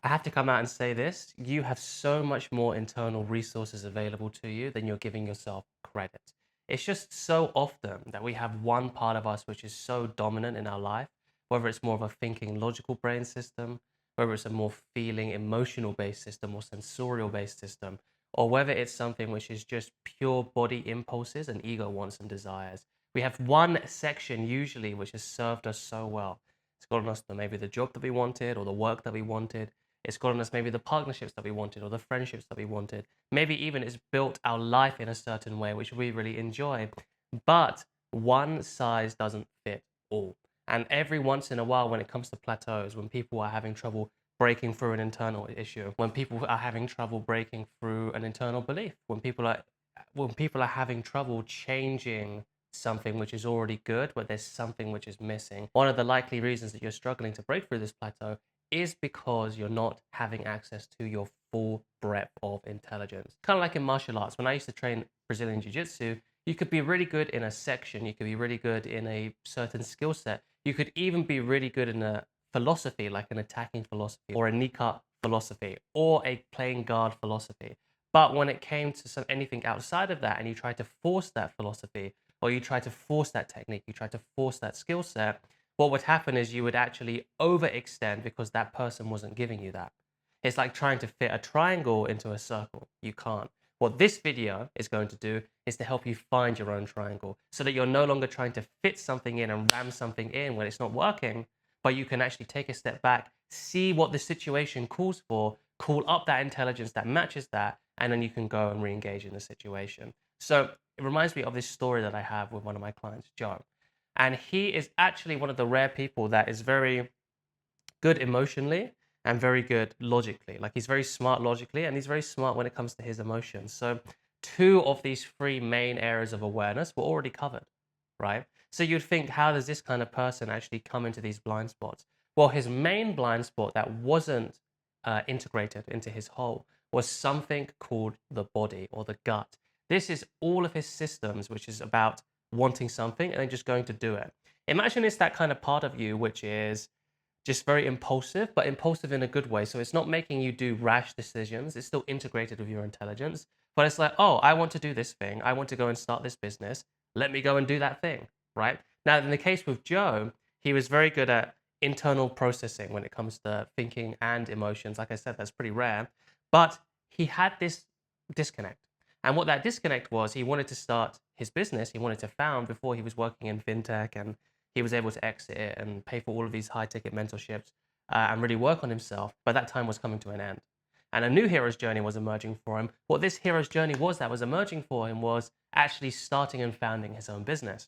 I have to come out and say this, you have so much more internal resources available to you than you're giving yourself credit. It's just so often that we have one part of us which is so dominant in our life, whether it's more of a thinking, logical brain system, whether it's a more feeling, emotional based system or sensorial based system, or whether it's something which is just pure body impulses and ego wants and desires. We have one section usually which has served us so well. It's gotten us to maybe the job that we wanted or the work that we wanted. It's gotten us maybe the partnerships that we wanted or the friendships that we wanted. Maybe even it's built our life in a certain way, which we really enjoy. But one size doesn't fit all. And every once in a while, when it comes to plateaus, when people are having trouble breaking through an internal issue, when people are having trouble breaking through an internal belief, when people are having trouble changing something which is already good, but there's something which is missing. One of the likely reasons that you're struggling to break through this plateau is because you're not having access to your full breadth of intelligence. Kind of like in martial arts. When I used to train Brazilian Jiu-Jitsu, you could be really good in a section, you could be really good in a certain skill set. You could even be really good in a philosophy, like an attacking philosophy or a knee cut philosophy or a playing guard philosophy. But when it came to anything outside of that and you tried to force that philosophy or you tried to force that technique, you tried to force that skill set, what would happen is you would actually overextend because that person wasn't giving you that. It's like trying to fit a triangle into a circle. You can't. What this video is going to do is to help you find your own triangle so that you're no longer trying to fit something in and ram something in when it's not working, but you can actually take a step back, see what the situation calls for, call up that intelligence that matches that, and then you can go and re-engage in the situation. So it reminds me of this story that I have with one of my clients, Joe. And he is actually one of the rare people that is very good emotionally and very good logically. Like he's very smart logically and he's very smart when it comes to his emotions. So two of these three main areas of awareness were already covered, right? So you'd think, how does this kind of person actually come into these blind spots? Well, his main blind spot that wasn't integrated into his whole was something called the body or the gut. This is all of his systems, which is about wanting something and then just going to do it. Imagine it's that kind of part of you which is just very impulsive, but impulsive in a good way. So it's not making you do rash decisions. It's still integrated with your intelligence. But it's like, oh, I want to do this thing. I want to go and start this business. Let me go and do that thing, right? Now, in the case with Joe, he was very good at internal processing when it comes to thinking and emotions. Like I said, that's pretty rare. But he had this disconnect. And what that disconnect was, he wanted to start his business. He wanted to found before he was working in fintech and he was able to exit it and pay for all of these high ticket mentorships and really work on himself. But that time was coming to an end. And a new hero's journey was emerging for him. What this hero's journey was that was emerging for him was actually starting and founding his own business.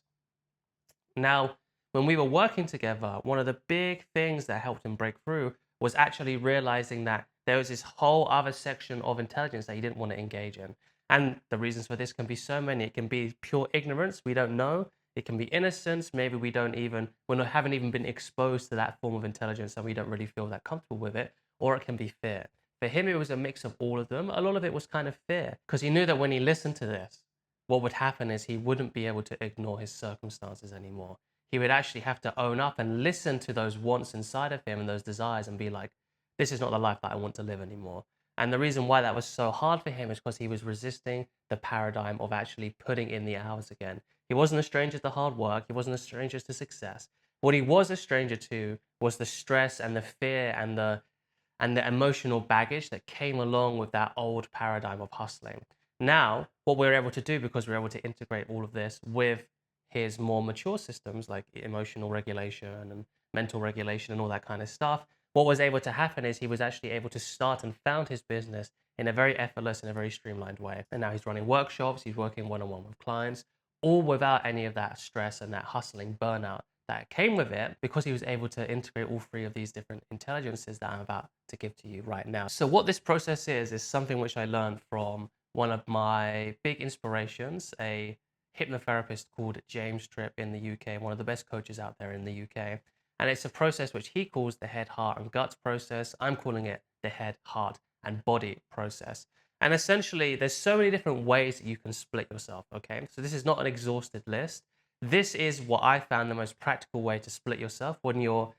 Now, when we were working together, one of the big things that helped him break through was actually realizing that there was this whole other section of intelligence that he didn't want to engage in. And the reasons for this can be so many. It can be pure ignorance, we don't know. It can be innocence, maybe we haven't even been exposed to that form of intelligence and we don't really feel that comfortable with it. Or it can be fear. For him, it was a mix of all of them. A lot of it was kind of fear because he knew that when he listened to this, what would happen is he wouldn't be able to ignore his circumstances anymore. He would actually have to own up and listen to those wants inside of him and those desires and be like, this is not the life that I want to live anymore. And the reason why that was so hard for him is because he was resisting the paradigm of actually putting in the hours again. He wasn't a stranger to hard work. He wasn't a stranger to success. What he was a stranger to was the stress and the fear and the emotional baggage that came along with that old paradigm of hustling. Now, what we're able to do, because we're able to integrate all of this with his more mature systems like emotional regulation and mental regulation and all that kind of stuff, what was able to happen is he was actually able to start and found his business in a very effortless and a very streamlined way. And now he's running workshops, he's working one-on-one with clients, all without any of that stress and that hustling burnout that came with it because he was able to integrate all three of these different intelligences that I'm about to give to you right now. So what this process is something which I learned from one of my big inspirations, a hypnotherapist called James Tripp in the UK, one of the best coaches out there in the UK. And it's a process which he calls the head, heart, and guts process. I'm calling it the head, heart, and body process. And essentially, there's so many different ways that you can split yourself, okay? So this is not an exhausted list. This is what I found the most practical way to split yourself when you're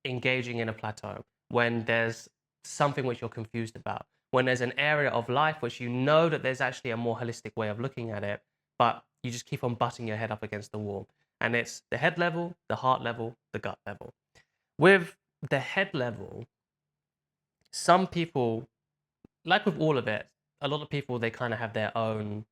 engaging in a plateau, when there's something which you're confused about. When there's an area of life which you know that there's actually a more holistic way of looking at it, but you just keep on butting your head up against the wall. And it's the head level, the heart level, the gut level. With the head level, some people, like with all of it, a lot of people, they kind of have their own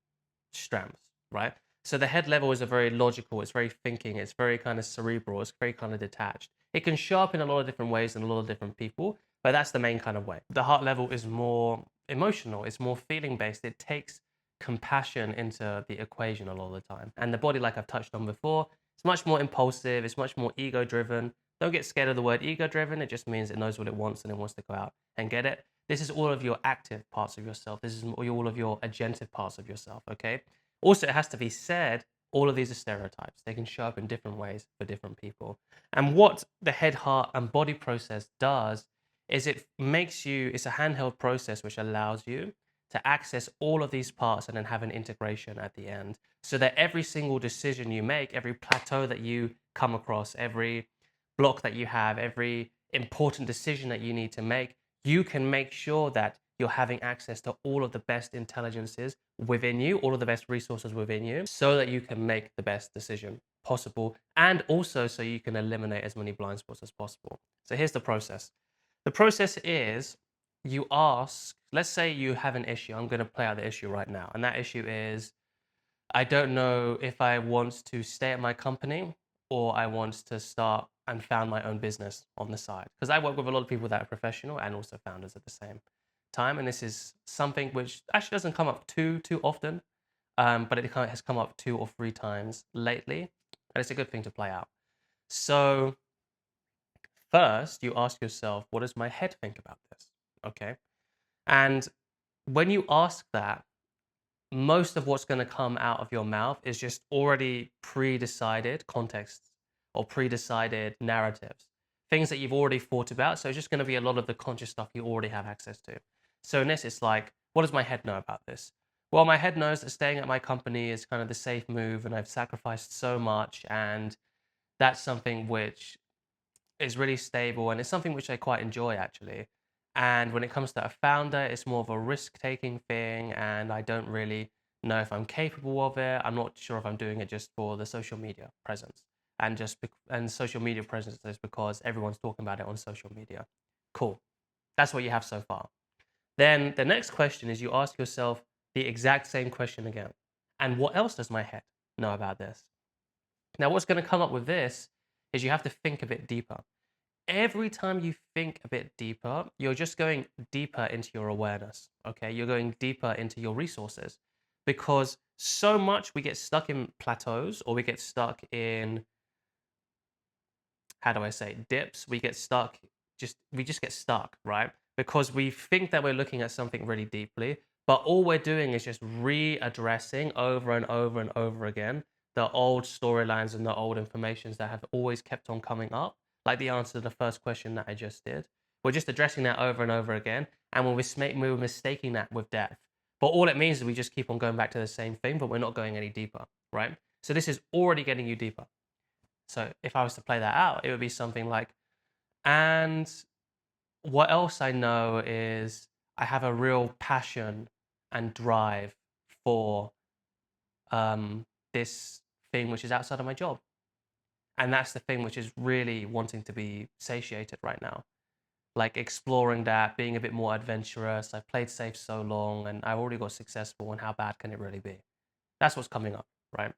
strengths, right? So the head level is a very logical, it's very thinking, it's very kind of cerebral, it's very kind of detached. It can show up in a lot of different ways in a lot of different people, but that's the main kind of way. The heart level is more emotional, it's more feeling based. It takes compassion into the equation a lot of the time. And the body, like I've touched on before, it's much more impulsive, it's much more ego driven. Don't get scared of the word ego driven. It just means it knows what it wants and it wants to go out and get it. This is all of your active parts of yourself. This is all of your agentive parts of yourself, okay? Also, it has to be said, all of these are stereotypes. They can show up in different ways for different people. And what the head, heart, and body process does is it makes you, it's a handheld process which allows you to access all of these parts and then have an integration at the end. So that every single decision you make, every plateau that you come across, every block that you have, every important decision that you need to make, you can make sure that you're having access to all of the best intelligences within you, all of the best resources within you, so that you can make the best decision possible, and also so you can eliminate as many blind spots as possible. So here's the process. The process is you ask, let's say you have an issue. I'm going to play out the issue right now. And that issue is, I don't know if I want to stay at my company or I want to start and found my own business on the side. Because I work with a lot of people that are professional and also founders at the same time. And this is something which actually doesn't come up too often, but it has come up 2 or 3 times lately. And it's a good thing to play out. So first, you ask yourself, what does my head think about this? Okay. And when you ask that, most of what's going to come out of your mouth is just already pre-decided context or pre-decided narratives, things that you've already thought about. So it's just going to be a lot of the conscious stuff you already have access to. So in this, it's like, what does my head know about this? Well, my head knows that staying at my company is kind of the safe move and I've sacrificed so much, and that's something which is really stable and it's something which I quite enjoy actually. And when it comes to a founder, it's more of a risk-taking thing, and I don't really know if I'm capable of it. I'm not sure if I'm doing it just for the social media presence, and and social media presence is because everyone's talking about it on social media. Cool. That's what you have so far. Then the next question is you ask yourself the exact same question again. And what else does my head know about this? Now, what's going to come up with this is you have to think a bit deeper. Every time you think a bit deeper, you're just going deeper into your awareness, okay? You're going deeper into your resources, because so much we get stuck in plateaus, or we get stuck in, how do I say, dips. We get stuck, we just get stuck, right? Because we think that we're looking at something really deeply, but all we're doing is just readdressing over and over and over again the old storylines and the old informations that have always kept on coming up, like the answer to the first question that I just did. We're just addressing that over and over again, and we're mistaking that with depth. But all it means is we just keep on going back to the same thing, but we're not going any deeper, right? So this is already getting you deeper. So if I was to play that out, it would be something like, and what else I know is I have a real passion and drive for this thing which is outside of my job. And that's the thing which is really wanting to be satiated right now. Like exploring that, being a bit more adventurous. I've played safe so long and I've already got successful, and how bad can it really be? That's what's coming up, right?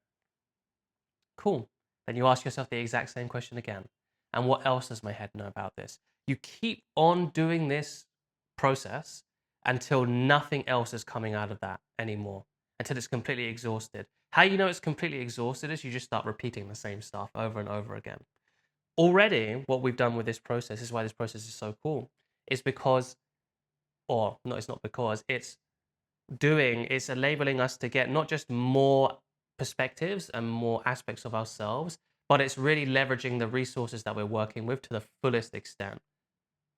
Cool. Then you ask yourself the exact same question again. And what else does my head know about this? You keep on doing this process until nothing else is coming out of that anymore, until it's completely exhausted. How you know it's completely exhausted is you just start repeating the same stuff over and over again. Already, what we've done with this process, is why this process is so cool, is because, or no, it's not because, it's enabling us to get not just more perspectives and more aspects of ourselves, but it's really leveraging the resources that we're working with to the fullest extent.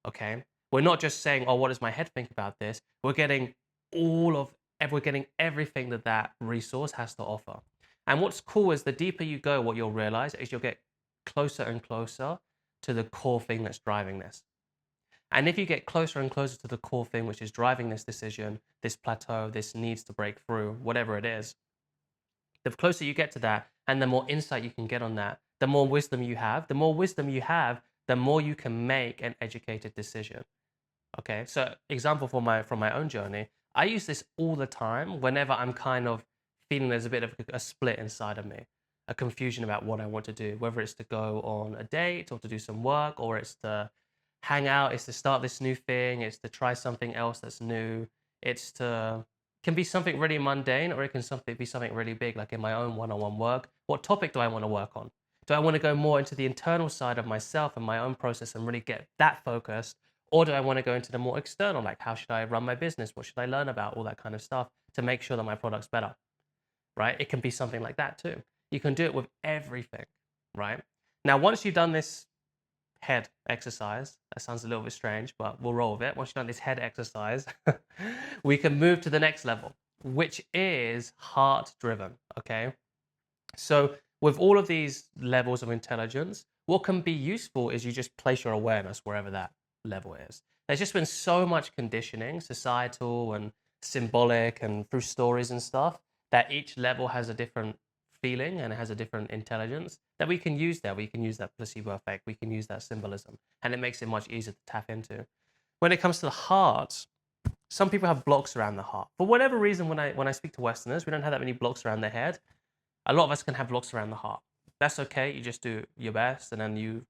Okay? We're not just saying, oh, what does my head think about this? We're getting we're getting everything that that resource has to offer. And what's cool is the deeper you go, what you'll realize is you'll get closer and closer to the core thing that's driving this. And if you get closer and closer to the core thing, which is driving this decision, this plateau, this needs to break through, whatever it is, the closer you get to that and the more insight you can get on that, the more wisdom you have. The more wisdom you have, the more you can make an educated decision. Okay, so example from my own journey, I use this all the time whenever I'm kind of feeling there's a bit of a split inside of me, a confusion about what I want to do, whether it's to go on a date or to do some work, or it's to hang out, it's to start this new thing, it's to try something else that's new, it's to can be something really mundane, or it can be something really big, like in my own one-on-one work. What topic do I want to work on? Do I want to go more into the internal side of myself and my own process and really get that focused? Or do I want to go into the more external, like how should I run my business? What should I learn about? All that kind of stuff to make sure that my product's better, right? It can be something like that too. You can do it with everything, right? Now, once you've done this head exercise, that sounds a little bit strange, but we'll roll with it. Once you've done this head exercise, we can move to the next level, which is heart driven, okay? So with all of these levels of intelligence, what can be useful is you just place your awareness wherever that level is. There's just been so much conditioning, societal and symbolic and through stories and stuff, that each level has a different feeling and it has a different intelligence that we can use there. We can use that placebo effect. We can use that symbolism, and it makes it much easier to tap into. When it comes to the heart, some people have blocks around the heart. For whatever reason, when I speak to Westerners, we don't have that many blocks around the head. A lot of us can have blocks around the heart. That's okay. You just do your best, and then you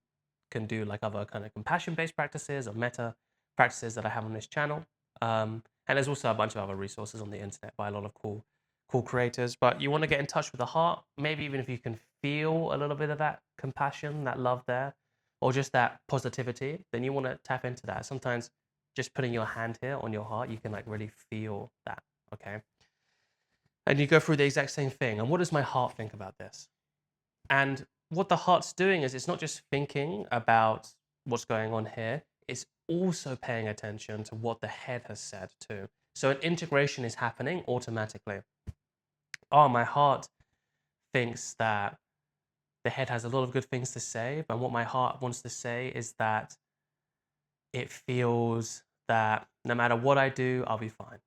can do like other kind of compassion-based practices or meta practices that I have on this channel. And there's also a bunch of other resources on the internet by a lot of cool creators. But you want to get in touch with the heart, maybe even if you can feel a little bit of that compassion, that love there, or just that positivity, then you want to tap into that. Sometimes just putting your hand here on your heart, you can like really feel that, okay? And you go through the exact same thing. And what does my heart think about this? And what the heart's doing is it's not just thinking about what's going on here, it's also paying attention to what the head has said too. So an integration is happening automatically. Oh, my heart thinks that the head has a lot of good things to say, but what my heart wants to say is that it feels that no matter what I do, I'll be fine.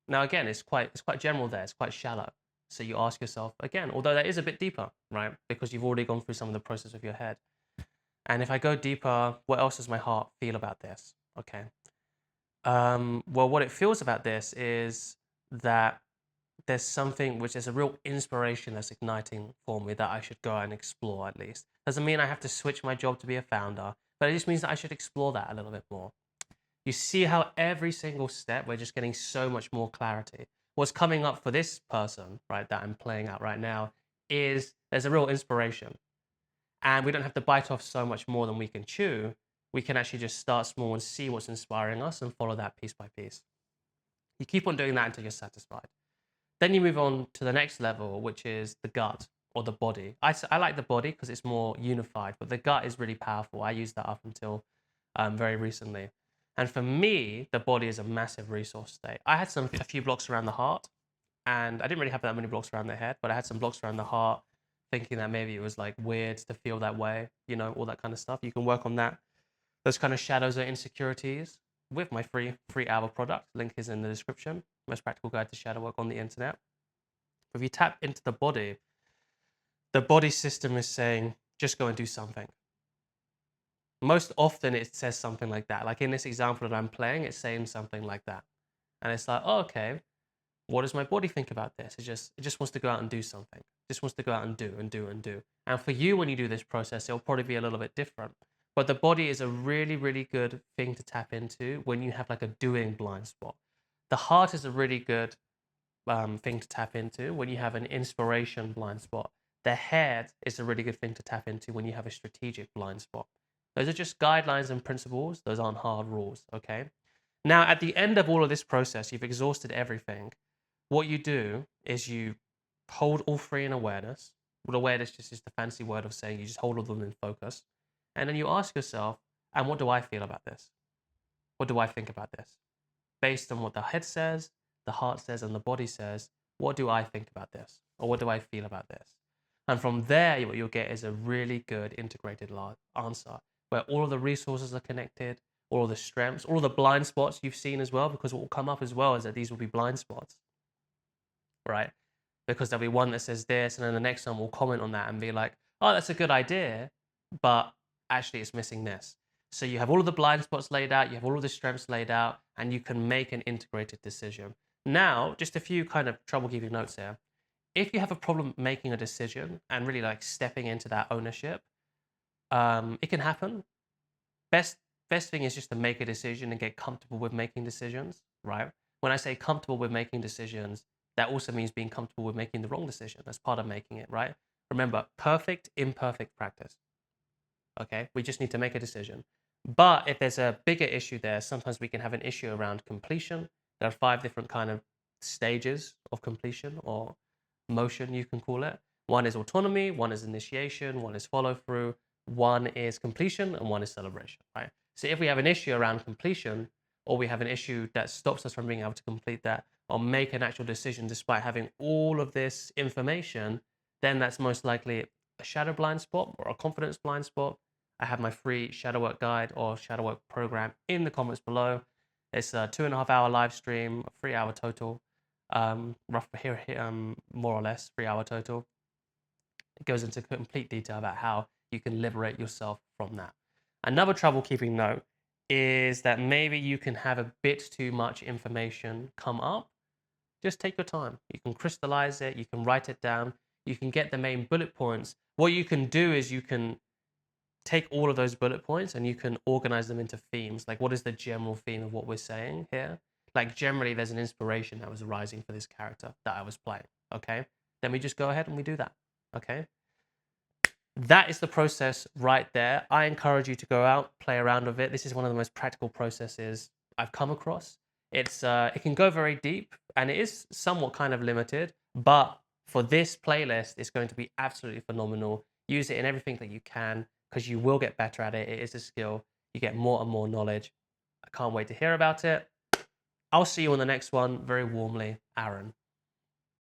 Now, again, it's quite general there. It's quite shallow. So you ask yourself again, although that is a bit deeper, right? Because you've already gone through some of the process of your head. And if I go deeper, what else does my heart feel about this? Okay. Well, what it feels about this is that there's something which is a real inspiration that's igniting for me that I should go and explore at least. Doesn't mean I have to switch my job to be a founder, but it just means that I should explore that a little bit more. You see how every single step, we're just getting so much more clarity. What's coming up for this person, right, that I'm playing out right now, is there's a real inspiration. And we don't have to bite off so much more than we can chew. We can actually just start small and see what's inspiring us and follow that piece by piece. You keep on doing that until you're satisfied. Then you move on to the next level, which is the gut or the body. I like the body because it's more unified, but the gut is really powerful. I used that up until very recently. And for me, the body is a massive resource state. I had a few blocks around the heart, and I didn't really have that many blocks around the head, but I had some blocks around the heart, thinking that maybe it was like weird to feel that way, you know, all that kind of stuff. You can work on that, those kind of shadows or insecurities with my free hour product. Link is in the description. Most practical guide to shadow work on the internet. But if you tap into the body system is saying, just go and do something. Most often it says something like that. Like in this example that I'm playing, it's saying something like that. And it's like, oh, okay, what does my body think about this? It just wants to go out and do something. It just wants to go out and do and do and do. And for you, when you do this process, it'll probably be a little bit different. But the body is a really, really good thing to tap into when you have like a doing blind spot. The heart is a really good thing to tap into when you have an inspiration blind spot. The head is a really good thing to tap into when you have a strategic blind spot. Those are just guidelines and principles. Those aren't hard rules, okay? Now, at the end of all of this process, you've exhausted everything. What you do is you hold all three in awareness. Well, awareness just is the fancy word of saying you just hold all of them in focus. And then you ask yourself, and what do I feel about this? What do I think about this? Based on what the head says, the heart says, and the body says, what do I think about this? Or what do I feel about this? And from there, what you'll get is a really good integrated answer where all of the resources are connected, all of the strengths, all of the blind spots you've seen as well, because what will come up as well is that these will be blind spots, right? Because there'll be one that says this, and then the next one will comment on that and be like, oh, that's a good idea, but actually it's missing this. So you have all of the blind spots laid out, you have all of the strengths laid out, and you can make an integrated decision. Now, just a few kind of trouble-keeping notes here. If you have a problem making a decision and really like stepping into that ownership, it can happen. Best thing is just to make a decision and get comfortable with making decisions, right? When I say comfortable with making decisions, that also means being comfortable with making the wrong decision. That's part of making it, right? Remember, perfect, imperfect practice. Okay, we just need to make a decision. But if there's a bigger issue there, sometimes we can have an issue around completion. There are 5 different kind of stages of completion or motion, you can call it. One is autonomy, one is initiation, one is follow through, one is completion, and one is celebration, right? So if we have an issue around completion, or we have an issue that stops us from being able to complete that or make an actual decision despite having all of this information, then that's most likely a shadow blind spot or a confidence blind spot. I have my free shadow work guide or shadow work program in the comments below. It's a 2.5-hour live stream, 3-hour total, more or less 3-hour total. It goes into complete detail about how you can liberate yourself from that. Another trouble-keeping note is that maybe you can have a bit too much information come up. Just take your time. You can crystallize it. You can write it down. You can get the main bullet points. What you can do is you can take all of those bullet points and you can organize them into themes. Like, what is the general theme of what we're saying here? Like, generally, there's an inspiration that was arising for this character that I was playing. Okay? Then we just go ahead and we do that. Okay? That is the process right there. I encourage you to go out, play around with it. This is one of the most practical processes I've come across. It can go very deep and it is somewhat kind of limited, but for this playlist, it's going to be absolutely phenomenal. Use it in everything that you can because you will get better at it. It is a skill. You get more and more knowledge. I can't wait to hear about it. I'll see you on the next one. Very warmly, Aaron.